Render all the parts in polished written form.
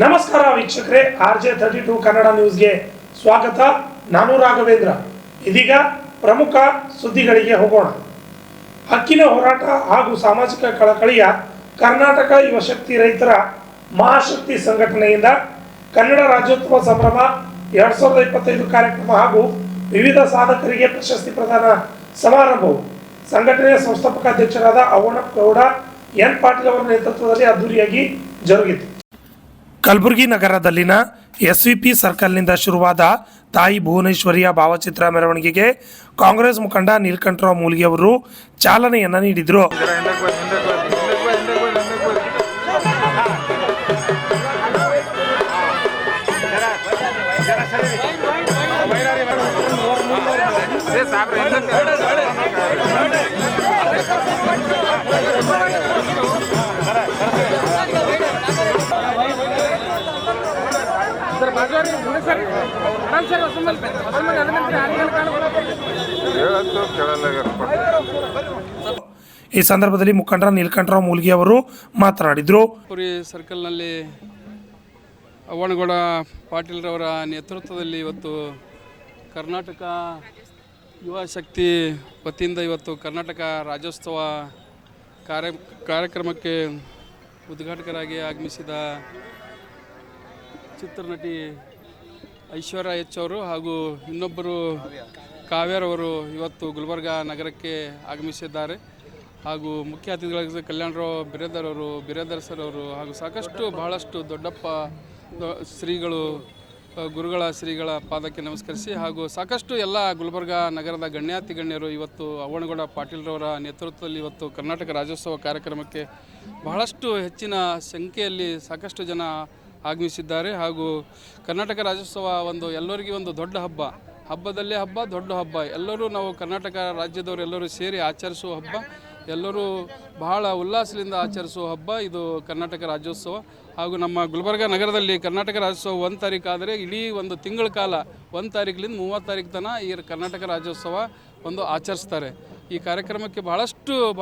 ನಮಸ್ಕಾರ ವೀಕ್ಷಕರೇ, RJ32 ಕನ್ನಡ ನ್ಯೂಸ್ಗೆ ಸ್ವಾಗತ. ನಾನು ರಾಘವೇಂದ್ರ. ಇದೀಗ ಪ್ರಮುಖ ಸುದ್ದಿಗಳಿಗೆ ಹೋಗೋಣ. ಹಕ್ಕಿನ ಹೋರಾಟ ಹಾಗೂ ಸಾಮಾಜಿಕ ಕಳಕಳಿಯ ಕರ್ನಾಟಕ ಯುವಶಕ್ತಿ ರೈತರ ಮಹಾಶಕ್ತಿ ಸಂಘಟನೆಯಿಂದ ಕನ್ನಡ ರಾಜ್ಯೋತ್ಸವ ಸಂಭ್ರಮ 2025 ಕಾರ್ಯಕ್ರಮ ಹಾಗೂ ವಿವಿಧ ಸಾಧಕರಿಗೆ ಪ್ರಶಸ್ತಿ ಪ್ರದಾನ ಸಮಾರಂಭವು ಸಂಘಟನೆಯ ಸಂಸ್ಥಾಪಕ ಅಧ್ಯಕ್ಷರಾದ ಅವನಗೌಡ ಎನ್ ಪಾಟೀಲ್ ಅವರ ನೇತೃತ್ವದಲ್ಲಿ ಅದ್ದೂರಿಯಾಗಿ ಜರುಗಿತು. ಕಲಬುರಗಿ ನಗರದಲ್ಲಿನ SVP ಸರ್ಕಲ್ನಿಂದ ಶುರುವಾದ ತಾಯಿ ಭುವನೇಶ್ವರಿಯ ಭಾವಚಿತ್ರ ಮೆರವಣಿಗೆಗೆ ಕಾಂಗ್ರೆಸ್ ಮುಖಂಡ ನೀಲಕಂಠರಾವ್ ಮೂಲ್ಗಿ ಅವರು ಚಾಲನೆಯನ್ನ ನೀಡಿದರು. ಈ ಸಂದರ್ಭದಲ್ಲಿ ಮುಖಂಡ ನೀಲಕಂಠರಾವ್ ಮೂಲ್ಗಿ ಅವರು ಮಾತನಾಡಿದರು. ಸರ್ಕಲ್ನಲ್ಲಿ ಅವನಗೌಡ ಪಾಟೀಲ್ರವರ ನೇತೃತ್ವದಲ್ಲಿ ಇವತ್ತು ಕರ್ನಾಟಕ ಯುವ ಶಕ್ತಿ ವತಿಯಿಂದ ಇವತ್ತು ಕರ್ನಾಟಕ ರಾಜ್ಯೋತ್ಸವ ಕಾರ್ಯಕ್ರಮಕ್ಕೆ ಉದ್ಘಾಟಕರಾಗಿ ಆಗಮಿಸಿದ ಚಿತ್ರನಟಿ ಐಶ್ವರ್ಯ ಎಚ್ ಅವರು ಹಾಗೂ ಇನ್ನೊಬ್ಬರು ಕಾವ್ಯರವರು ಇವತ್ತು ಗುಲ್ಬರ್ಗ ನಗರಕ್ಕೆ ಆಗಮಿಸಿದ್ದಾರೆ. ಹಾಗೂ ಮುಖ್ಯ ಅತಿಥಿಗಳಾಗಿ ಕಲ್ಯಾಣರಾವ್ ಬಿರೇದರ್ ಸರ್ ಅವರು ಹಾಗೂ ಬಹಳಷ್ಟು ದೊಡ್ಡಪ್ಪ ಶ್ರೀಗಳು ಗುರುಗಳ ಶ್ರೀಗಳ ಪಾದಕ್ಕೆ ನಮಸ್ಕರಿಸಿ ಹಾಗೂ ಸಾಕಷ್ಟು ಎಲ್ಲ ಗುಲ್ಬರ್ಗ ನಗರದ ಗಣ್ಯಾತಿ ಗಣ್ಯರು ಇವತ್ತು ಅವನಗೌಡ ಪಾಟೀಲ್ರವರ ನೇತೃತ್ವದಲ್ಲಿ ಇವತ್ತು ಕರ್ನಾಟಕ ರಾಜ್ಯೋತ್ಸವ ಕಾರ್ಯಕ್ರಮಕ್ಕೆ ಬಹಳಷ್ಟು ಹೆಚ್ಚಿನ ಸಂಖ್ಯೆಯಲ್ಲಿ ಸಾಕಷ್ಟು ಜನ ಆಗಮಿಸಿದ್ದಾರೆ. ಹಾಗೂ ಕರ್ನಾಟಕ ರಾಜ್ಯೋತ್ಸವ ಎಲ್ಲರಿಗೂ ಒಂದು ದೊಡ್ಡ ಹಬ್ಬ, ಹಬ್ಬದಲ್ಲೇ ಹಬ್ಬ, ದೊಡ್ಡ ಹಬ್ಬ. ಎಲ್ಲರೂ ನಾವು ಕರ್ನಾಟಕ ರಾಜ್ಯದವರು ಎಲ್ಲರೂ ಸೇರಿ ಆಚರಿಸುವ ಹಬ್ಬ, ಎಲ್ಲರೂ ಬಹಳ ಉಲ್ಲಾಸದಿಂದ ಆಚರಿಸುವ ಹಬ್ಬ ಇದು ಕರ್ನಾಟಕ ರಾಜ್ಯೋತ್ಸವ. ಹಾಗೂ ನಮ್ಮ ಗುಲ್ಬರ್ಗ ನಗರದಲ್ಲಿ ಕರ್ನಾಟಕ ರಾಜ್ಯೋತ್ಸವ 1 ತಾರೀಕು ಆದರೆ ಇಡೀ ಒಂದು ತಿಂಗಳ ಕಾಲ 1 ತಾರೀಕಿನಿಂದ 30 ತಾರೀಕು ತನಕ ಈ ಕರ್ನಾಟಕ ರಾಜ್ಯೋತ್ಸವ ಆಚರಿಸ್ತಾರೆ. ಈ ಕಾರ್ಯಕ್ರಮಕ್ಕೆ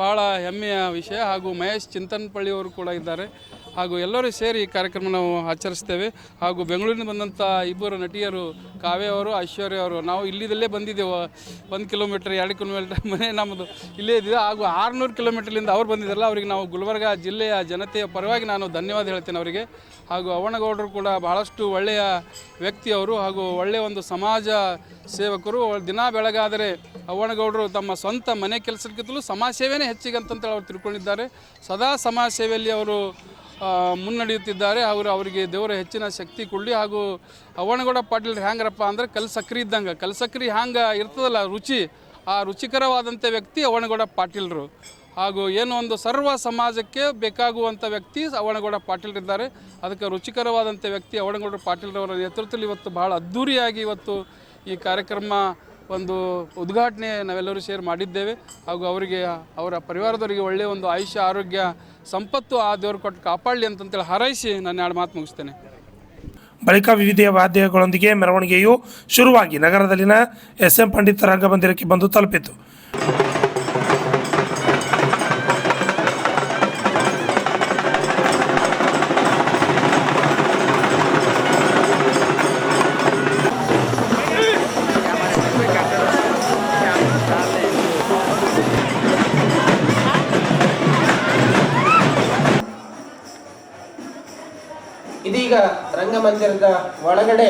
ಬಹಳ ಹೆಮ್ಮೆಯ ವಿಷಯ. ಹಾಗೂ ಮಹೇಶ್ ಚಿಂತನಪಳ್ಳಿಯವರು ಕೂಡ ಇದ್ದಾರೆ. ಹಾಗೂ ಎಲ್ಲರೂ ಸೇರಿ ಈ ಕಾರ್ಯಕ್ರಮ ನಾವು ಆಚರಿಸ್ತೇವೆ. ಹಾಗೂ ಬೆಂಗಳೂರಿನ ಬಂದಂಥ ಇಬ್ಬರು ನಟಿಯರು ಕಾವ್ಯ ಅವರು, ಐಶ್ವರ್ಯ ಅವರು, ನಾವು ಇಲ್ಲಿದಲ್ಲೇ ಬಂದಿದ್ದೆವು. 1 ಕಿಲೋಮೀಟರ್ 2 ಕಿಲೋಮೀಟರ್ ಮನೆ ನಮ್ಮದು ಇಲ್ಲೇ ಇದ್ದಿದೆ. ಹಾಗೂ 600 ಕಿಲೋಮೀಟರ್ಲಿಂದ ಅವ್ರು ಬಂದಿದ್ದಾರಲ್ಲ, ಅವರಿಗೆ ನಾವು ಗುಲ್ಬರ್ಗ ಜಿಲ್ಲೆಯ ಜನತೆಯ ಪರವಾಗಿ ನಾನು ಧನ್ಯವಾದ ಹೇಳ್ತೇನೆ ಅವರಿಗೆ. ಹಾಗೂ ಅವನಗೌಡರು ಕೂಡ ಬಹಳಷ್ಟು ಒಳ್ಳೆಯ ವ್ಯಕ್ತಿ ಅವರು ಹಾಗೂ ಒಳ್ಳೆಯ ಒಂದು ಸಮಾಜ ಸೇವಕರು. ದಿನ ಬೆಳಗಾದರೆ ಅವನಗೌಡರು ತಮ್ಮ ಸ್ವಂತ ಮನೆ ಕೆಲಸಕ್ಕಿಂತಲೂ ಸಮಾಜ ಸೇವೆನೇ ಹೆಚ್ಚಿಗೆ ಅಂತೇಳಿ ಅವರು ತಿಳ್ಕೊಂಡಿದ್ದಾರೆ. ಸದಾ ಸಮಾಜ ಸೇವೆಯಲ್ಲಿ ಅವರು ಮುನ್ನಡೆಯುತ್ತಿದ್ದಾರೆ. ಅವರಿಗೆ ದೇವರ ಹೆಚ್ಚಿನ ಶಕ್ತಿ ಕೊಡಲಿ. ಹಾಗೂ ಅವನಗೌಡ ಪಾಟೀಲ್ ಹ್ಯಾಂಗ್ರಪ್ಪ ಅಂದರೆ ಕಲ್ಸಕ್ರಿ ಇದ್ದಂಗೆ, ಕಲ್ಸಕ್ರಿ ಹ್ಯಾಂಗೆ ಇರ್ತದಲ್ಲ ರುಚಿ, ಆ ರುಚಿಕರವಾದಂಥ ವ್ಯಕ್ತಿ ಅವನಗೌಡ ಪಾಟೀಲ್ರು. ಹಾಗೂ ಏನು ಒಂದು ಸರ್ವ ಸಮಾಜಕ್ಕೆ ಬೇಕಾಗುವಂಥ ವ್ಯಕ್ತಿ ಅವನಗೌಡ ಪಾಟೀಲ್ರಿದ್ದಾರೆ. ಅದಕ್ಕೆ ರುಚಿಕರವಾದಂಥ ವ್ಯಕ್ತಿ ಅವನಗೌಡ ಪಾಟೀಲ್ರವರ ನೇತೃತ್ವದಲ್ಲಿ ಇವತ್ತು ಬಹಳ ಅದ್ಧೂರಿಯಾಗಿ ಈ ಕಾರ್ಯಕ್ರಮ ಉದ್ಘಾಟನೆ ನಾವೆಲ್ಲರೂ ಸೇರಿ ಮಾಡಿದ್ದೇವೆ. ಹಾಗೂ ಅವರಿಗೆ ಅವರ ಪರಿವಾರದವರಿಗೆ ಒಳ್ಳೆಯ ಒಂದು ಆಯುಷ್ಯ ಆರೋಗ್ಯ ಸಂಪತ್ತು ಆ ದೇವರು ಕೊಟ್ಟು ಕಾಪಾಡಲಿ ಅಂತೇಳಿ ಹಾರೈಸಿ ನಾನು 2 ಮಾತು ಮುಗಿಸ್ತೇನೆ. ಬಳಿಕ ವಿವಿಧ ವಾದ್ಯಗಳೊಂದಿಗೆ ಮೆರವಣಿಗೆಯು ಶುರುವಾಗಿ ನಗರದಲ್ಲಿನ SM ಪಂಡಿತ ರಂಗಮಂದಿರಕ್ಕೆ ಬಂದು ತಲುಪಿತು. ಇದೀಗ ರಂಗಮಂದಿರದ ಒಳಗಡೆ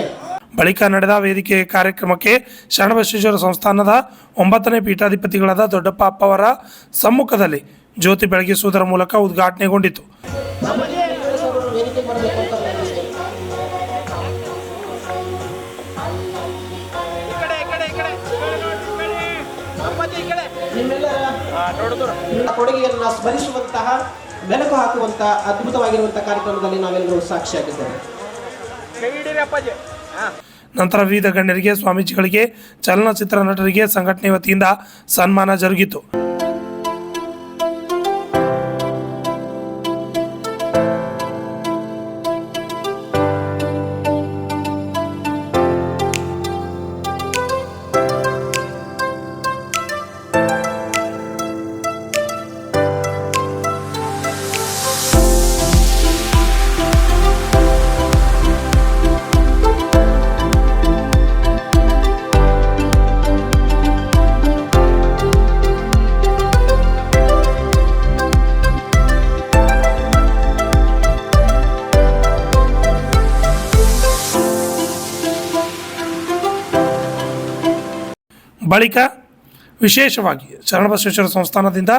ಬಳಿಕ ನಡೆದ ವೇದಿಕೆ ಕಾರ್ಯಕ್ರಮಕ್ಕೆ ಶರಣಬಸವೇಶ್ವರ ಸಂಸ್ಥಾನದ 9ನೇ ಪೀಠಾಧಿಪತಿಗಳಾದ ದೊಡ್ಡಪ್ಪ ಅಪ್ಪವರ ಸಮ್ಮುಖದಲ್ಲಿ ಜ್ಯೋತಿ ಬೆಳಗಿಸುವುದರ ಮೂಲಕ ಉದ್ಘಾಟನೆಗೊಂಡಿತು. ಕೊಡುಗೆಯನ್ನು ಸ್ಮರಿಸುವಂತಹ ಬೆಳಕು ಹಾಕುವಂತ ಅದ್ಭುತವಾಗಿರುವಂತಹ ಕಾರ್ಯಕ್ರಮದಲ್ಲಿ ನಾವೆಲ್ಲರೂ ಸಾಕ್ಷಿಯಾಗಿದ್ದೇವೆ. ನಂತರ ವಿವಿಧ ಗಣ್ಯರಿಗೆ, ಸ್ವಾಮೀಜಿಗಳಿಗೆ, ಚಲನಚಿತ್ರ ನಟರಿಗೆ ಸಂಘಟನೆ ವತಿಯಿಂದ ಸನ್ಮಾನ ಜರುಗಿತು. ಬಳಿಕ ವಿಶೇಷವಾಗಿ ಶರಣಬಸವೇಶ್ವರ ಸಂಸ್ಥಾನದಿಂದ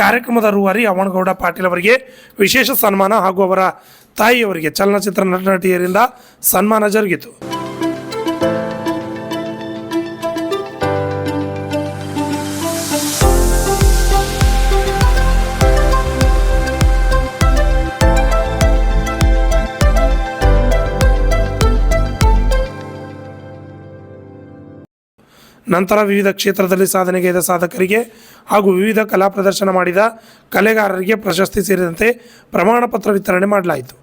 ಕಾರ್ಯಕ್ರಮದ ರೂವಾರಿ ಅವನಗೌಡ ಪಾಟೀಲ್ ಅವರಿಗೆ ವಿಶೇಷ ಸನ್ಮಾನ ಹಾಗೂ ಅವರ ತಾಯಿಯವರಿಗೆ ಚಲನಚಿತ್ರ ನಟಿಯರಿಂದ ಸನ್ಮಾನ ಜರುಗಿತು. ನಂತರ ವಿವಿಧ ಕ್ಷೇತ್ರದಲ್ಲಿ ಸಾಧನೆಗೈದ ಸಾಧಕರಿಗೆ ಹಾಗೂ ವಿವಿಧ ಕಲಾ ಪ್ರದರ್ಶನ ಮಾಡಿದ ಕಲೆಗಾರರಿಗೆ ಪ್ರಶಸ್ತಿ ಸೇರಿದಂತೆ ಪ್ರಮಾಣ ಪತ್ರ ವಿತರಣೆ ಮಾಡಲಾಯಿತು.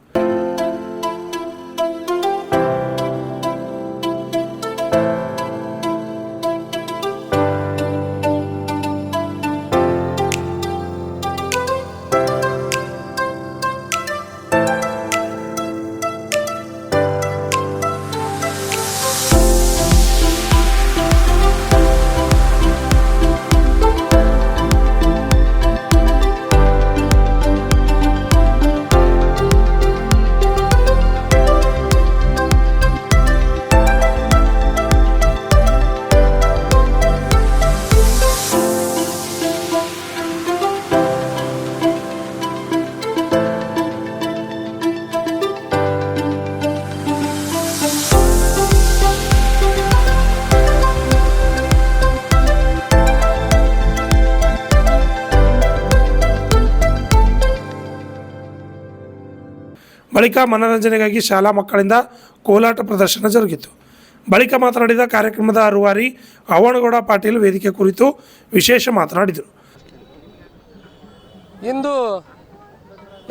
ಬಳಿಕ ಮನರಂಜನೆಗಾಗಿ ಶಾಲಾ ಮಕ್ಕಳಿಂದ ಕೋಲಾಟ ಪ್ರದರ್ಶನ ಜರುಗಿತು. ಬಳಿಕ ಮಾತನಾಡಿದ ಕಾರ್ಯಕ್ರಮದ ರೂವಾರಿ ಅವನಗೌಡ ಪಾಟೀಲ್ ವೇದಿಕೆ ಕುರಿತು ವಿಶೇಷ ಮಾತನಾಡಿದರು. ಇಂದು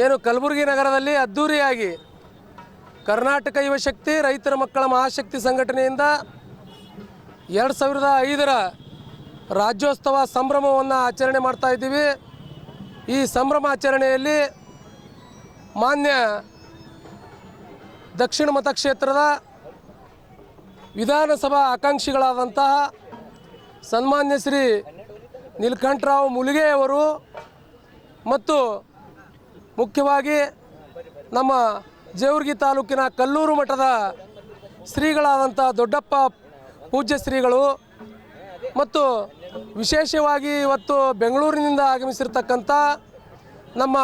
ಏನು ಕಲಬುರಗಿ ನಗರದಲ್ಲಿ ಅದ್ಧೂರಿಯಾಗಿ ಕರ್ನಾಟಕ ಯುವ ಶಕ್ತಿ ರೈತರ ಮಕ್ಕಳ ಮಹಾಶಕ್ತಿ ಸಂಘಟನೆಯಿಂದ 2005ರ ರಾಜ್ಯೋತ್ಸವ ಸಂಭ್ರಮವನ್ನು ಆಚರಣೆ ಮಾಡ್ತಾ ಇದ್ದೀವಿ. ಈ ಸಂಭ್ರಮ ಆಚರಣೆಯಲ್ಲಿ ಮಾನ್ಯ ದಕ್ಷಿಣ ಮತಕ್ಷೇತ್ರದ ವಿಧಾನಸಭಾ ಆಕಾಂಕ್ಷಿಗಳಾದಂತಹ ಸನ್ಮಾನ್ಯ ಶ್ರೀ ನೀಲಕಂಠರಾವ್ ಮುಲಿಗೆ ಅವರು ಮತ್ತು ಮುಖ್ಯವಾಗಿ ನಮ್ಮ ಜೇವರ್ಗಿ ತಾಲೂಕಿನ ಕಲ್ಲೂರು ಮಠದ ಶ್ರೀಗಳಾದಂಥ ದೊಡ್ಡಪ್ಪ ಪೂಜ್ಯ ಶ್ರೀಗಳು ಮತ್ತು ವಿಶೇಷವಾಗಿ ಇವತ್ತು ಬೆಂಗಳೂರಿನಿಂದ ಆಗಮಿಸಿರ್ತಕ್ಕಂಥ ನಮ್ಮ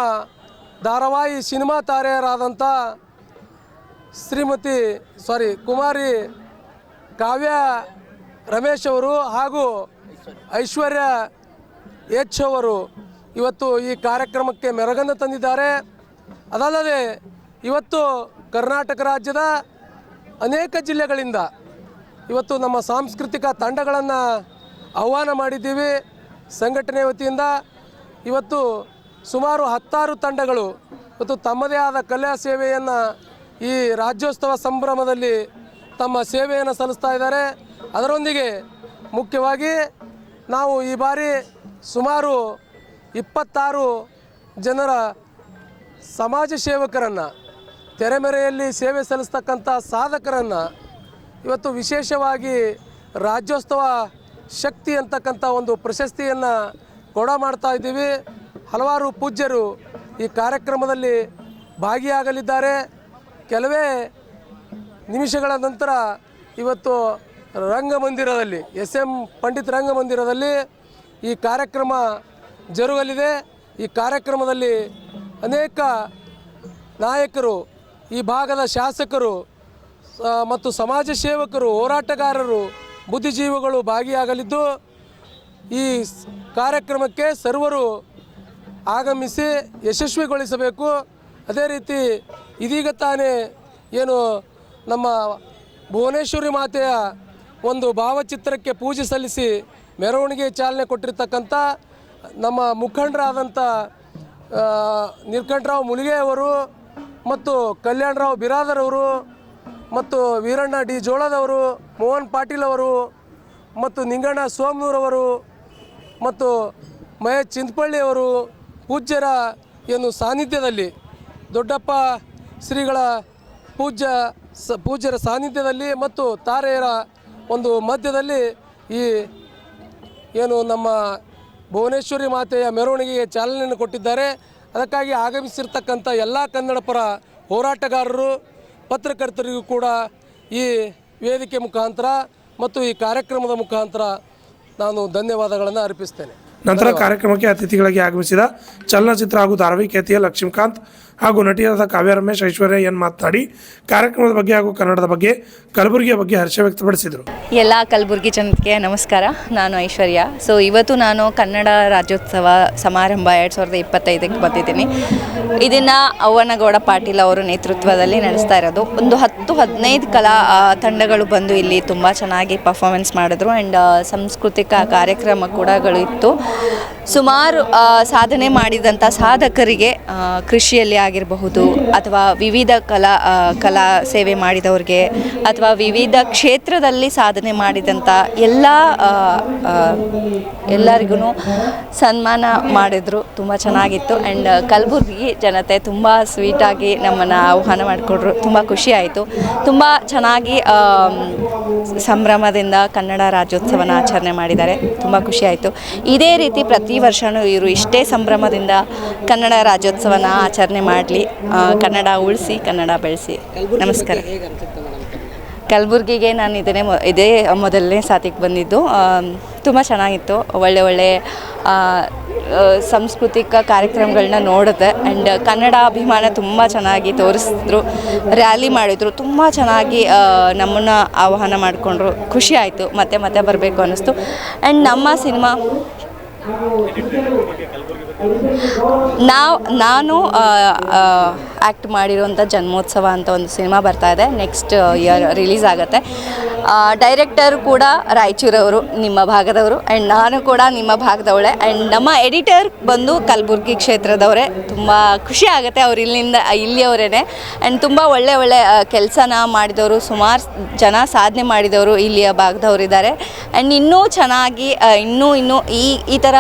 ಧಾರಾವಾಹಿ ಸಿನಿಮಾ ತಾರೆಯರಾದಂಥ ಕುಮಾರಿ ಕಾವ್ಯ ರಮೇಶ್ ಅವರು ಹಾಗೂ ಐಶ್ವರ್ಯ ಎಚ್ ಅವರು ಇವತ್ತು ಈ ಕಾರ್ಯಕ್ರಮಕ್ಕೆ ಮೆರಗನ್ನು ತಂದಿದ್ದಾರೆ. ಅದಲ್ಲದೆ ಇವತ್ತು ಕರ್ನಾಟಕ ರಾಜ್ಯದ ಅನೇಕ ಜಿಲ್ಲೆಗಳಿಂದ ಇವತ್ತು ನಮ್ಮ ಸಾಂಸ್ಕೃತಿಕ ತಂಡಗಳನ್ನು ಆಹ್ವಾನ ಮಾಡಿದ್ದೀವಿ. ಸಂಘಟನೆ ವತಿಯಿಂದ ಇವತ್ತು ಸುಮಾರು 10 ತಂಡಗಳು ಇವತ್ತು ತಮ್ಮದೇ ಆದ ಕಲಾ ಸೇವೆಯನ್ನು ಈ ರಾಜ್ಯೋತ್ಸವ ಸಂಭ್ರಮದಲ್ಲಿ ತಮ್ಮ ಸೇವೆಯನ್ನು ಸಲ್ಲಿಸ್ತಾ ಇದ್ದಾರೆ. ಅದರೊಂದಿಗೆ ಮುಖ್ಯವಾಗಿ ನಾವು ಈ ಬಾರಿ ಸುಮಾರು 26 ಜನರ ಸಮಾಜ ಸೇವಕರನ್ನು, ತೆರೆಮೆರೆಯಲ್ಲಿ ಸೇವೆ ಸಲ್ಲಿಸ್ತಕ್ಕಂಥ ಸಾಧಕರನ್ನು ಇವತ್ತು ವಿಶೇಷವಾಗಿ ರಾಜ್ಯೋತ್ಸವ ಶಕ್ತಿ ಅಂತಕ್ಕಂಥ ಒಂದು ಪ್ರಶಸ್ತಿಯನ್ನು ಕೊಡ ಮಾಡ್ತಾ ಇದ್ದೀವಿ. ಹಲವಾರು ಪೂಜ್ಯರು ಈ ಕಾರ್ಯಕ್ರಮದಲ್ಲಿ ಭಾಗಿಯಾಗಲಿದ್ದಾರೆ. ಕೆಲವೇ ನಿಮಿಷಗಳ ನಂತರ ಇವತ್ತು ರಂಗಮಂದಿರದಲ್ಲಿ SM ಪಂಡಿತ್ ರಂಗಮಂದಿರದಲ್ಲಿ ಈ ಕಾರ್ಯಕ್ರಮ ಜರುಗಲಿದೆ. ಈ ಕಾರ್ಯಕ್ರಮದಲ್ಲಿ ಅನೇಕ ನಾಯಕರು, ಈ ಭಾಗದ ಶಾಸಕರು ಮತ್ತು ಸಮಾಜ ಸೇವಕರು, ಹೋರಾಟಗಾರರು, ಬುದ್ಧಿಜೀವಿಗಳು ಭಾಗಿಯಾಗಲಿದ್ದು ಈ ಕಾರ್ಯಕ್ರಮಕ್ಕೆ ಸರ್ವರು ಆಗಮಿಸಿ ಯಶಸ್ವಿಗೊಳಿಸಬೇಕು. ಅದೇ ರೀತಿ ಇದೀಗ ತಾನೇ ಏನು ನಮ್ಮ ಭುವನೇಶ್ವರಿ ಮಾತೆಯ ಒಂದು ಭಾವಚಿತ್ರಕ್ಕೆ ಪೂಜೆ ಸಲ್ಲಿಸಿ ಮೆರವಣಿಗೆ ಚಾಲನೆ ಕೊಟ್ಟಿರ್ತಕ್ಕಂಥ ನಮ್ಮ ಮುಖಂಡರಾದಂಥ ನೀಲಕಂಠರಾವ್ ಮುಲಿಗೆ ಅವರು ಮತ್ತು ಕಲ್ಯಾಣರಾವ್ ಬಿರಾದರ್ ಅವರು ಮತ್ತು ವೀರಣ್ಣ ಡಿ ಜೋಳದವರು, ಮೋಹನ್ ಪಾಟೀಲ್ ಅವರು ಮತ್ತು ನಿಂಗಣ್ಣ ಸೋಮನೂರವರು ಮತ್ತು ಮಹೇಶ್ ಚಿಂತಪಳ್ಳಿಯವರು ಪೂಜ್ಯರ ಏನು ಸಾನ್ನಿಧ್ಯದಲ್ಲಿ, ದೊಡ್ಡಪ್ಪ ಶ್ರೀಗಳ ಪೂಜ್ಯರ ಸಾನ್ನಿಧ್ಯದಲ್ಲಿ ಮತ್ತು ತಾರೆಯರ ಒಂದು ಮಧ್ಯದಲ್ಲಿ ಈ ಏನು ನಮ್ಮ ಭುವನೇಶ್ವರಿ ಮಾತೆಯ ಮೆರವಣಿಗೆಗೆ ಚಾಲನೆಯನ್ನು ಕೊಟ್ಟಿದ್ದಾರೆ. ಅದಕ್ಕಾಗಿ ಆಗಮಿಸಿರ್ತಕ್ಕಂಥ ಎಲ್ಲ ಕನ್ನಡ ಪರ ಹೋರಾಟಗಾರರು, ಪತ್ರಕರ್ತರಿಗೂ ಕೂಡ ಈ ವೇದಿಕೆ ಮುಖಾಂತರ ಮತ್ತು ಈ ಕಾರ್ಯಕ್ರಮದ ಮುಖಾಂತರ ನಾನು ಧನ್ಯವಾದಗಳನ್ನು ಅರ್ಪಿಸ್ತೇನೆ. ನಂತರ ಕಾರ್ಯಕ್ರಮಕ್ಕೆ ಅತಿಥಿಗಳಾಗಿ ಆಗಮಿಸಿದ ಚಲನಚಿತ್ರ ಹಾಗೂ ಧಾರಾವಾಹಿ ಖ್ಯಾತಿಯ ಲಕ್ಷ್ಮೀಕಾಂತ್ ಹಾಗೂ ನಟಿಯಾದ ಕಾವ್ಯ ರಮೇಶ್, ಐಶ್ವರ್ಯ ಎನ್ ಮಾತನಾಡಿ ಕಾರ್ಯಕ್ರಮದ ಬಗ್ಗೆ ಹಾಗೂ ಕನ್ನಡದ ಬಗ್ಗೆ, ಕಲಬುರಗಿಯ ಬಗ್ಗೆ ಹರ್ಷ ವ್ಯಕ್ತಪಡಿಸಿದರು. ಎಲ್ಲ ಕಲಬುರಗಿ ಜನತೆಗೆ ನಮಸ್ಕಾರ. ನಾನು ಐಶ್ವರ್ಯ. ಸೊ ಇವತ್ತು ನಾನು ಕನ್ನಡ ರಾಜ್ಯೋತ್ಸವ ಸಮಾರಂಭ 2025ಕ್ಕೆ ಬಂದಿದ್ದೀನಿ. ಇದನ್ನು ಅವ್ವನಗೌಡ ಪಾಟೀಲ್ ಅವರ ನೇತೃತ್ವದಲ್ಲಿ ನಡೆಸ್ತಾ ಇರೋದು. ಒಂದು 10-15 ಕಲಾ ತಂಡಗಳು ಬಂದು ಇಲ್ಲಿ ತುಂಬ ಚೆನ್ನಾಗಿ ಪರ್ಫಾರ್ಮೆನ್ಸ್ ಮಾಡಿದ್ರು. ಆ್ಯಂಡ್ ಸಾಂಸ್ಕೃತಿಕ ಕಾರ್ಯಕ್ರಮ ಕೂಡಗಳು ಇತ್ತು. ಸುಮಾರು ಸಾಧನೆ ಮಾಡಿದಂಥ ಸಾಧಕರಿಗೆ ಕೃಷಿಯಲ್ಲಿ ಆಗಿರಬಹುದು ಅಥವಾ ವಿವಿಧ ಕಲಾ ಸೇವೆ ಮಾಡಿದವ್ರಿಗೆ ಅಥವಾ ವಿವಿಧ ಕ್ಷೇತ್ರದಲ್ಲಿ ಸಾಧನೆ ಮಾಡಿದಂಥ ಎಲ್ಲರಿಗೂ ಸನ್ಮಾನ ಮಾಡಿದರು. ತುಂಬ ಚೆನ್ನಾಗಿತ್ತು. ಆ್ಯಂಡ್ ಕಲಬುರ್ಗಿ ಜನತೆ ತುಂಬ ಸ್ವೀಟಾಗಿ ನಮ್ಮನ್ನು ಆಹ್ವಾನ ಮಾಡಿಕೊಟ್ರು. ತುಂಬ ಖುಷಿ ಆಯಿತು. ತುಂಬ ಚೆನ್ನಾಗಿ ಸಂಭ್ರಮದಿಂದ ಕನ್ನಡ ರಾಜ್ಯೋತ್ಸವನ ಆಚರಣೆ ಮಾಡಿದ್ದಾರೆ. ತುಂಬ ಖುಷಿ ಆಯಿತು. ಇದೇ ರೀತಿ ಪ್ರತಿ ವರ್ಷವೂ ಇವರು ಇಷ್ಟೇ ಸಂಭ್ರಮದಿಂದ ಕನ್ನಡ ರಾಜ್ಯೋತ್ಸವನ ಆಚರಣೆ ಮಾಡಲಿ. ಕನ್ನಡ ಉಳಿಸಿ, ಕನ್ನಡ ಬೆಳೆಸಿ. ನಮಸ್ಕಾರ. ಕಲಬುರ್ಗಿಗೆ ನಾನು ಇದೇ ಮೊದಲನೇ ಸಾತಿಗೆ ಬಂದಿದ್ದು. ತುಂಬ ಚೆನ್ನಾಗಿತ್ತು. ಒಳ್ಳೆ ಸಾಂಸ್ಕೃತಿಕ ಕಾರ್ಯಕ್ರಮಗಳನ್ನ ನೋಡಿದೆ. ಆ್ಯಂಡ್ ಕನ್ನಡ ಅಭಿಮಾನ ತುಂಬ ಚೆನ್ನಾಗಿ ತೋರಿಸಿದ್ರು. ರ್ಯಾಲಿ ಮಾಡಿದರು. ತುಂಬ ಚೆನ್ನಾಗಿ ನಮ್ಮನ್ನು ಆಹ್ವಾನ ಮಾಡಿಕೊಂಡ್ರು. ಖುಷಿ ಆಯಿತು. ಮತ್ತೆ ಬರಬೇಕು ಅನ್ನಿಸ್ತು. ಆ್ಯಂಡ್ ನಮ್ಮ ಸಿನಿಮಾ ನಾನು ಆ್ಯಕ್ಟ್ ಮಾಡಿರೋಂಥ ಜನ್ಮೋತ್ಸವ ಅಂತ ಒಂದು ಸಿನಿಮಾ ಬರ್ತಾ ಇದೆ. ನೆಕ್ಸ್ಟ್ ಇಯರ್ ರಿಲೀಸ್ ಆಗುತ್ತೆ. ಡೈರೆಕ್ಟರ್ ಕೂಡ ರಾಯಚೂರವರು, ನಿಮ್ಮ ಭಾಗದವರು. ಆ್ಯಂಡ್ ನಾನು ಕೂಡ ನಿಮ್ಮ ಭಾಗದವಳೆ. ಆ್ಯಂಡ್ ನಮ್ಮ ಎಡಿಟರ್ ಬಂದು ಕಲಬುರ್ಗಿ ಕ್ಷೇತ್ರದವರೇ. ತುಂಬ ಖುಷಿ ಆಗುತ್ತೆ. ಅವ್ರು ಇಲ್ಲಿಯವರೇ. ಆ್ಯಂಡ್ ತುಂಬ ಒಳ್ಳೆ ಕೆಲಸನ ಮಾಡಿದವರು, ಸುಮಾರು ಜನ ಸಾಧನೆ ಮಾಡಿದವರು ಇಲ್ಲಿಯ ಭಾಗದವರಿದ್ದಾರೆ. ಆ್ಯಂಡ್ ಇನ್ನೂ ಚೆನ್ನಾಗಿ ಇನ್ನೂ ಈ ಥರ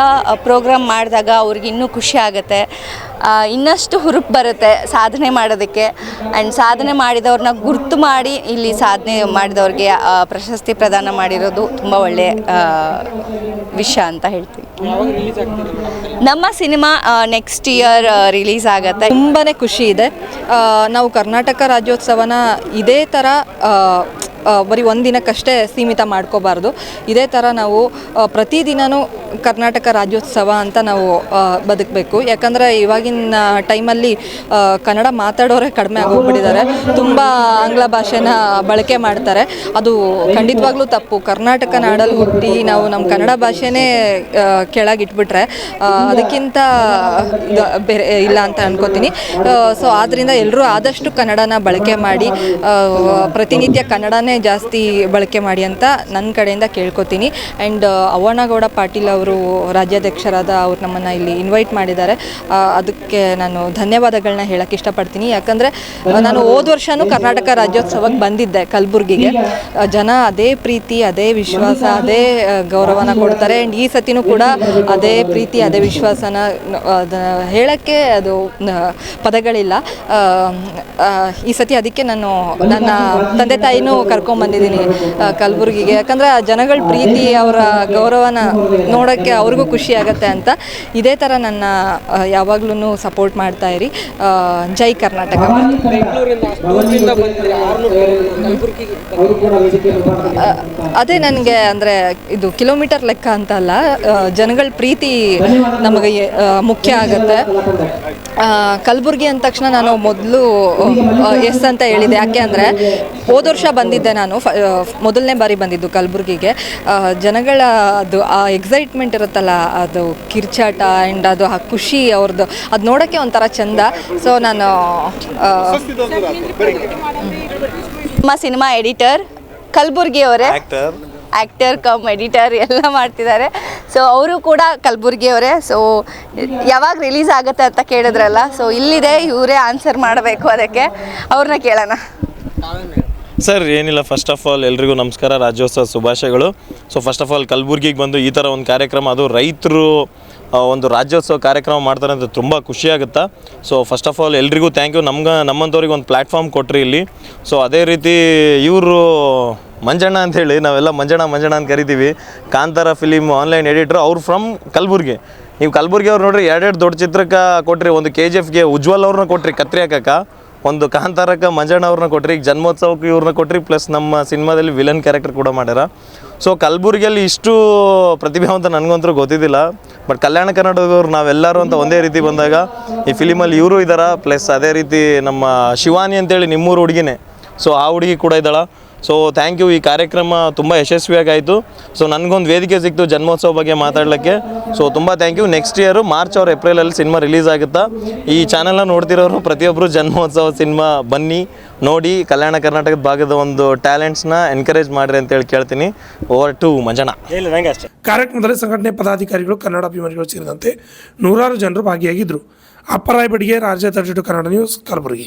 ಪ್ರೋಗ್ರಾಮ್ ಮಾಡಿದಾಗ ಅವ್ರಿಗೆ ಇನ್ನೂ ಖುಷಿ ಆಗುತ್ತೆ. ಇನ್ನಷ್ಟು ಹುರುಪು ಬರುತ್ತೆ ಸಾಧನೆ ಮಾಡೋದಕ್ಕೆ. ಆ್ಯಂಡ್ ಸಾಧನೆ ಮಾಡಿದವ್ರನ್ನ ಗುರ್ತು ಮಾಡಿ ಇಲ್ಲಿ ಸಾಧನೆ ಮಾಡಿದವ್ರಿಗೆ ಪ್ರಶಸ್ತಿ ಪ್ರದಾನ ಮಾಡಿರೋದು ತುಂಬ ಒಳ್ಳೆಯ ವಿಷಯ ಅಂತ ಹೇಳ್ತೀವಿ. ನಮ್ಮ ಸಿನಿಮಾ ನೆಕ್ಸ್ಟ್ ಇಯರ್ ರಿಲೀಸ್ ಆಗುತ್ತೆ. ತುಂಬಾ ಖುಷಿ ಇದೆ. ನಾವು ಕರ್ನಾಟಕ ರಾಜ್ಯೋತ್ಸವನ ಇದೇ ಥರ ಬರೀ ಒಂದಿನಕ್ಕಷ್ಟೇ ಸೀಮಿತ ಮಾಡ್ಕೋಬಾರ್ದು. ಇದೇ ಥರ ನಾವು ಪ್ರತಿದಿನವೂ ಕರ್ನಾಟಕ ರಾಜ್ಯೋತ್ಸವ ಅಂತ ನಾವು ಬದುಕಬೇಕು. ಯಾಕಂದರೆ ಇವಾಗಿನ ಟೈಮಲ್ಲಿ ಕನ್ನಡ ಮಾತಾಡೋರೇ ಕಡಿಮೆ ಆಗೋಗ್ಬಿಟ್ಟಿದ್ದಾರೆ. ತುಂಬ ಆಂಗ್ಲ ಭಾಷೆನ ಬಳಕೆ ಮಾಡ್ತಾರೆ. ಅದು ಖಂಡಿತವಾಗ್ಲೂ ತಪ್ಪು. ಕರ್ನಾಟಕ ನಾಡಲ್ಲಿ ಹುಟ್ಟಿ ನಾವು ನಮ್ಮ ಕನ್ನಡ ಭಾಷೆನೇ ಕೆಳಗಿಟ್ಬಿಟ್ರೆ ಅದಕ್ಕಿಂತ ಬೇರೆ ಇಲ್ಲ ಅಂತ ಅನ್ಕೋತೀನಿ. ಸೊ ಆದ್ದರಿಂದ ಎಲ್ಲರೂ ಆದಷ್ಟು ಕನ್ನಡನ ಬಳಕೆ ಮಾಡಿ, ಪ್ರತಿನಿತ್ಯ ಕನ್ನಡನೇ ಜಾಸ್ತಿ ಬಳಕೆ ಮಾಡಿ ಅಂತ ನನ್ನ ಕಡೆಯಿಂದ ಕೇಳ್ಕೊತೀನಿ. ಆ್ಯಂಡ್ ಅವ್ವನಗೌಡ ಪಾಟೀಲ್ ಅವರು ರಾಜ್ಯಾಧ್ಯಕ್ಷರಾದ ಅವ್ರು ನಮ್ಮನ್ನು ಇಲ್ಲಿ ಇನ್ವೈಟ್ ಮಾಡಿದ್ದಾರೆ. ಅದಕ್ಕೆ ನಾನು ಧನ್ಯವಾದಗಳನ್ನ ಹೇಳಕ್ಕೆ ಇಷ್ಟಪಡ್ತೀನಿ. ಯಾಕಂದರೆ ನಾನು ಹೋದ ವರ್ಷವೂ ಕರ್ನಾಟಕ ರಾಜ್ಯೋತ್ಸವಕ್ಕೆ ಬಂದಿದ್ದೆ ಕಲಬುರ್ಗಿಗೆ. ಜನ ಅದೇ ಪ್ರೀತಿ, ಅದೇ ವಿಶ್ವಾಸ, ಅದೇ ಗೌರವನ ಕೊಡ್ತಾರೆ. ಆ್ಯಂಡ್ ಈ ಸತಿನೂ ಕೂಡ ಅದೇ ಪ್ರೀತಿ, ಅದೇ ವಿಶ್ವಾಸನ ಹೇಳೋಕ್ಕೆ ಅದು ಪದಗಳಿಲ್ಲ ಈ ಸತಿ. ಅದಕ್ಕೆ ನಾನು ನನ್ನ ತಂದೆ ತಾಯಿನೂ ಕರ್ಕೊಂಡ್ಬಂದಿದ್ದೀನಿ ಕಲಬುರ್ಗಿಗೆ. ಯಾಕಂದರೆ ಆ ಜನಗಳ ಪ್ರೀತಿ, ಅವರ ಗೌರವನ ನೋಡೋಕ್ಕೆ ಅವ್ರಿಗೂ ಖುಷಿ ಆಗುತ್ತೆ ಅಂತ. ಇದೇ ಥರ ನನ್ನ ಯಾವಾಗ್ಲೂ ಸಪೋರ್ಟ್ ಮಾಡ್ತಾ ಇರಿ. ಜೈ ಕರ್ನಾಟಕ. ಅದೇ ನನಗೆ ಅಂದರೆ ಇದು ಕಿಲೋಮೀಟರ್ ಲೆಕ್ಕ ಅಂತ ಅಲ್ಲ, ಜನಗಳ ಪ್ರೀತಿ ನಮಗೆ ಮುಖ್ಯ ಆಗುತ್ತೆ. ಕಲಬುರ್ಗಿ ಅಂದ ತಕ್ಷಣ ನಾನು ಮೊದಲು ಎಸ್ ಅಂತ ಹೇಳಿದೆ. ಯಾಕೆ ಅಂದರೆ ಹೋದ ವರ್ಷ ಬಂದಿದ್ದೆ ನಾನು, ಮೊದಲನೇ ಬಾರಿ ಬಂದಿದ್ದು ಕಲಬುರ್ಗಿಗೆ. ಜನಗಳ ಅದು ಆ ಎಕ್ಸೈಟ್ಮೆಂಟ್ ಇರುತ್ತಲ್ಲ, ಅದು ಕಿರ್ಚಾಟ ಆ್ಯಂಡ್ ಅದು ಆ ಖುಷಿ ಅವ್ರದ್ದು, ಅದು ನೋಡೋಕ್ಕೆ ಒಂಥರ ಚೆಂದ. ಸೊ ನಾನು ನಮ್ಮ ಸಿನಿಮಾ ಎಡಿಟರ್ ಕಲಬುರ್ಗಿಯವರೇ, ಆ್ಯಕ್ಟರ್ ಕಮ್ ಎಡಿಟರ್ ಎಲ್ಲ ಮಾಡ್ತಿದ್ದಾರೆ. ಸೊ ಅವರು ಕೂಡ ಕಲಬುರ್ಗಿಯವರೇ. ಸೊ ಯಾವಾಗ ರಿಲೀಸ್ ಆಗುತ್ತೆ ಅಂತ ಕೇಳಿದ್ರಲ್ಲ, ಸೊ ಇಲ್ಲಿದೆ, ಇವರೇ ಆನ್ಸರ್ ಮಾಡಬೇಕು. ಅದಕ್ಕೆ ಅವ್ರನ್ನ ಕೇಳೋಣ. ಸರ್ ಏನಿಲ್ಲ, ಫಸ್ಟ್ ಆಫ್ ಆಲ್ ಎಲ್ರಿಗೂ ನಮಸ್ಕಾರ, ರಾಜ್ಯೋತ್ಸವ ಶುಭಾಶಯಗಳು. ಸೊ ಫಸ್ಟ್ ಆಫ್ ಆಲ್ ಕಲಬುರ್ಗಿಗೆ ಬಂದು ಈ ಥರ ಒಂದು ಕಾರ್ಯಕ್ರಮ, ಅದು ರೈತರು ಒಂದು ರಾಜ್ಯೋತ್ಸವ ಕಾರ್ಯಕ್ರಮ ಮಾಡ್ತಾರೆ ಅಂತ ತುಂಬ ಖುಷಿಯಾಗುತ್ತೆ. ಸೊ ಫಸ್ಟ್ ಆಫ್ ಆಲ್ ಎಲ್ರಿಗೂ ಥ್ಯಾಂಕ್ ಯು. ನಮ್ಮಂಥವ್ರಿಗೆ ಒಂದು ಪ್ಲ್ಯಾಟ್ಫಾರ್ಮ್ ಕೊಟ್ಟರಿ ಇಲ್ಲಿ. ಸೊ ಅದೇ ರೀತಿ ಇವರು ಮಂಜಣ್ಣ ಅಂಥೇಳಿ, ನಾವೆಲ್ಲ ಮಂಜಣ್ಣ ಅಂತ ಕರಿತೀವಿ, ಕಾಂತಾರ ಫಿಲಿಮ್ ಆನ್ಲೈನ್ ಎಡಿಟ್ರು, ಅವ್ರು ಫ್ರಮ್ ಕಲಬುರ್ಗಿ. ನೀವು ಕಲಬುರ್ಗಿ ಅವ್ರು ನೋಡ್ರಿ, ಎರಡೆರಡು ದೊಡ್ಡ ಚಿತ್ರಕ್ಕೆ ಕೊಟ್ರಿ. ಒಂದು KGFಗೆ ಉಜ್ವಲ್ ಅವ್ರನ್ನ ಕೊಟ್ರಿ ಕತ್ರಿ ಹಾಕಕ್ಕೆ. ಒಂದು ಕಾಂತಾರಕ್ಕೆ ಮಂಜಣ್ಣ ಅವ್ರನ್ನ ಕೊಟ್ರಿ, ಈಗ ಜನ್ಮೋತ್ಸವಕ್ಕೆ ಇವ್ರನ್ನ ಕೊಟ್ರಿ, ಪ್ಲಸ್ ನಮ್ಮ ಸಿನಿಮಾದಲ್ಲಿ ವಿಲನ್ ಕ್ಯಾರೆಕ್ಟರ್ ಕೂಡ ಮಾಡ್ಯಾರ. ಸೊ ಕಲಬುರಗಿಯಲ್ಲಿ ಇಷ್ಟು ಪ್ರತಿಭೆ ಅಂತ ನನಗಂತೂ ಗೊತ್ತಿದ್ದಿಲ್ಲ. ಬಟ್ ಕಲ್ಯಾಣ ಕರ್ನಾಟಕದವ್ರು ನಾವೆಲ್ಲರೂ ಅಂತ ಒಂದೇ ರೀತಿ ಬಂದಾಗ ಈ ಫಿಲಿಮಲ್ಲಿ ಇವರು ಇದ್ದಾರ, ಪ್ಲಸ್ ಅದೇ ರೀತಿ ನಮ್ಮ ಶಿವಾನಿ ಅಂತೇಳಿ ನಿಮ್ಮೂರು ಹುಡುಗಿನೇ, ಸೊ ಆ ಹುಡುಗಿ ಕೂಡ ಇದ್ದಾಳ. So thank you. ಈ ಕಾರ್ಯಕ್ರಮ ತುಂಬ ಯಶಸ್ವಿಯಾಗಿ ಆಯಿತು. ಸೊ ನನಗೊಂದು ವೇದಿಕೆ ಸಿಕ್ತು ಜನ್ಮೋತ್ಸವ ಬಗ್ಗೆ ಮಾತಾಡಲಿಕ್ಕೆ. ಸೊ ತುಂಬ thank you. Next year March or ಏಪ್ರಿಲಲ್ಲಿ ಸಿನಿಮಾ ರಿಲೀಸ್ ಆಗುತ್ತಾ. ಈ ಚಾನಲ್ನ ನೋಡ್ತಿರೋರು ಪ್ರತಿಯೊಬ್ಬರು ಜನ್ಮೋತ್ಸವ ಸಿನಿಮಾ ಬನ್ನಿ ನೋಡಿ, ಕಲ್ಯಾಣ ಕರ್ನಾಟಕದ ಭಾಗದ ಒಂದು ಟ್ಯಾಲೆಂಟ್ಸ್ನ ಎನ್ಕರೇಜ್ ಮಾಡಿರಿ ಅಂತೇಳಿ ಕೇಳ್ತೀನಿ. Over to Manjanna. ಕಾರ್ಯಕ್ರಮದಲ್ಲಿ ಸಂಘಟನೆ ಪದಾಧಿಕಾರಿಗಳು, ಕನ್ನಡ ಅಭಿಮಾನಿಗಳು ಸೇರಿದಂತೆ ನೂರಾರು ಜನರು ಭಾಗಿಯಾಗಿದ್ದರು. ಅಪ್ಪರಾಯ್ ಬಡಿಗೆ, ರಾಜ್ಯ 32 ಕನ್ನಡ ನ್ಯೂಸ್, ಕಲಬುರಗಿ.